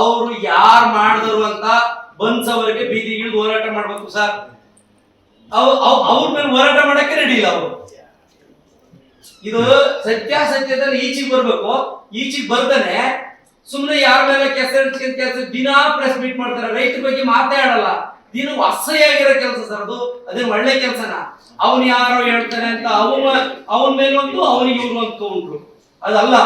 ಅವರು ಯಾರು ಮಾಡಿದ್ರು ಅಂತ ಬನ್ಸವರಿಗೆ ಬೀದಿಗಿಳಿದು ಹೋರಾಟ ಮಾಡ್ಬೇಕು ಸರ್. ಅವ್ರ ಮೇಲೆ ಹೋರಾಟ ಮಾಡಕ್ಕೆ ರೆಡಿ ಇಲ್ಲ ಅವರು. ಇದು ಸತ್ಯಾಸತ್ಯದಲ್ಲಿ ಈಚೆಗೆ ಬರ್ಬೇಕು. ಈಚೆಗೆ ಬರ್ದಾನೆ ಸುಮ್ಮನೆ ಯಾರ ಮೇಲೆ ಕೆಲಸ ದಿನಾ ಪ್ರೆಸ್ ಮೀಟ್ ಮಾಡ್ತಾರೆ. ರೈತರ ಬಗ್ಗೆ ಮಾತಾಡಲ್ಲ. ದಿನ ಅಸಹ್ಯ ಆಗಿರೋ ಕೆಲಸ ಸರ್ ಅದು. ಅದೇನು ಒಳ್ಳೆ ಕೆಲಸನ? ಅವನು ಯಾರೋ ಹೇಳ್ತಾನೆ ಅಂತ ಅವನ ಮೇಲೊಂದು ಅವನಿಗೆ ಇವ್ರು ಅಂತ ಉಂಟು. ಅದಲ್ಲ.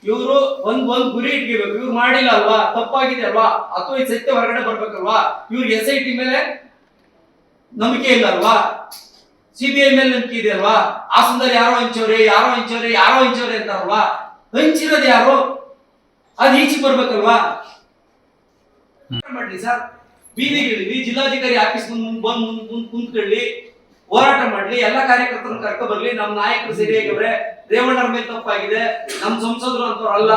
ಇವರು ಒಂದ್ ಗುರಿ ಇಟ್ಕೋಬೇಕು. ಇವ್ರು ಮಾಡಿಲ್ಲ ಅಲ್ವಾ, ತಪ್ಪಾಗಿದೆ ಅಲ್ವಾ, ಅಥವಾ ಈ ಸತ್ಯ ಹೊರಗಡೆ ಬರ್ಬೇಕಲ್ವಾ? ಇವ್ರಿಗೆ SIT ಮೇಲೆ ನಂಬಿಕೆ ಇಲ್ಲ ಅಲ್ವಾ? CBI ಮೇಲೆ ನಂಬಿಕೆ ಇದೆ ಅಲ್ವಾ? ಹಾಸನದಲ್ಲಿ ಯಾರೋ ಹಂಚವ್ರೆ ಅಂತಾರಲ್ವಾ? ಹಂಚಿರೋದು ಯಾರು? ಅದು ಈಚೆಗೆ ಬರ್ಬೇಕಲ್ವಾ? ಮಾಡ್ಲಿ ಸರ್, ಬೀದಿಗಿಳಿಲಿ, ಜಿಲ್ಲಾಧಿಕಾರಿ ಆಫೀಸ್ ಬಂದು ಕುಂತ್ಕೊಳ್ಳಿ, ಹೋರಾಟ ಮಾಡ್ಲಿ, ಎಲ್ಲ ಕಾರ್ಯಕರ್ತರನ್ನ ಕರ್ಕೊ ಬರ್ಲಿ. ನಮ್ಮ ನಾಯಕರು ಸರಿಯಾಗಿವ್ರೆ, ರೇವಣ್ಣರ ಮೇಲೆ ತಪ್ಪಾಗಿದೆ, ನಮ್ಮ ಸಂಸದರು ಅಂತವ್ರಲ್ಲ,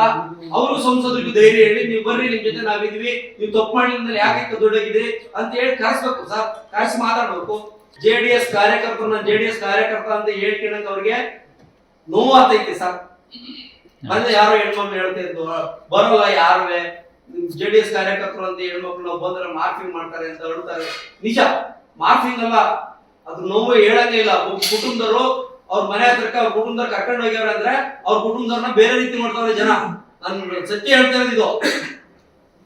ಅವರು ಸಂಸದರಿಗೆ ಧೈರ್ಯ ಹೇಳಿ, ನೀವು ಬರ್ರಿ, ನಿಮ್ ಜೊತೆ ನಾವಿದ್ವಿ, ನೀವು ತಪ್ಪು ಮಾಡಿದ್ರೆ ಯಾಕೆ ದೊಡ್ಡಗಿದೆ ಅಂತ ಹೇಳಿ ಕರೆಸ್ಬೇಕು ಸರ್. ಕರೆಸಿ ಮಾತಾಡ್ಬೇಕು. JDS ಕಾರ್ಯಕರ್ತ ಅಂತ ಹೇಳ್ಕೊಳಕ್ ಅವ್ರಿಗೆ ನೋವಾಗ್ತೈತಿ ಸರ್. ಬಂದ್ರೆ ಯಾರೋ ಹೆಣ್ಮಕ್ಳು ಹೇಳ್ತಾ ಇದ್ದು ಬರೋಲ್ಲ ಯಾರುವೆ, JDS ಕಾರ್ಯಕರ್ತರು ಅಂತ ಹೆಣ್ಮಕ್ಳು ನಾವು ಬಂದ್ರೆ ಮಾರ್ಫಿಂಗ್ ಮಾಡ್ತಾರೆ ಅಂತ ಹೇಳ್ತಾರೆ. ನಿಜ, ಮಾರ್ಫಿಂಗ್ ಅಲ್ಲ, ಅದು ನೋವು ಹೇಳಂಗೇ ಇಲ್ಲ. ಕುಟುಂಬದವರು ಅವ್ರ ಮನೆ ಹತ್ರಕ್ಕೆ ಅವ್ರ ಕುಟುಂಬದವ್ರು ಕರ್ಕೊಂಡು ಹೋಗ್ಯಾರ ಅಂದ್ರೆ ಅವ್ರ ಕುಟುಂಬದವ್ರನ್ನ ಬೇರೆ ರೀತಿ ಮಾಡ್ತಾವ್ರೆ ಜನ. ನಾನು ಸತ್ಯ ಹೇಳ್ತಾ ಇರೋದು.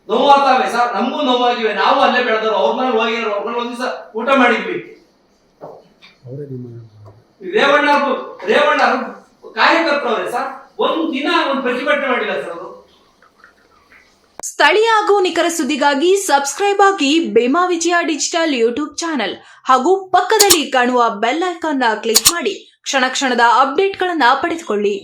ನೋವಾಗ್ತಾವೆ ಸರ್, ನಮಗೂ ನೋವಾಗಿವೆ. ನಾವು ಅಲ್ಲೇ ಬೆಳೆದವ್ರು, ಅವ್ರ ಮನೇಲಿ ಹೋಗ್ಯಾರ, ಅವ್ರ ಮನೇಲಿ ಒಂದ್ ದಿವಸ ಊಟ ಮಾಡಿದ್ವಿ. ರೇವಣ್ಣ ಕಾರ್ಯಕರ್ತವ್ರೆ ಸರ್, ಒಂದ್ ದಿನ ಒಂದು ಪ್ರತಿಭಟನೆ ಮಾಡಿಲ್ಲ ಸರ್ ಅವರು. ಸ್ಥಳೀಯ ಹಾಗೂ ನಿಖರ ಸುದ್ದಿಗಾಗಿ ಸಬ್ಸ್ಕ್ರೈಬ್ ಆಗಿ ಬೇಮಾ ವಿಜಯ ಡಿಜಿಟಲ್ ಯೂಟ್ಯೂಬ್ ಚಾನೆಲ್ ಹಾಗೂ ಪಕ್ಕದಲ್ಲಿ ಕಾಣುವ ಬೆಲ್ ಐಕಾನ್ ಕ್ಲಿಕ್ ಮಾಡಿ ಕ್ಷಣ ಕ್ಷಣದ ಅಪ್ಡೇಟ್ಗಳನ್ನು ಪಡೆದುಕೊಳ್ಳಿ.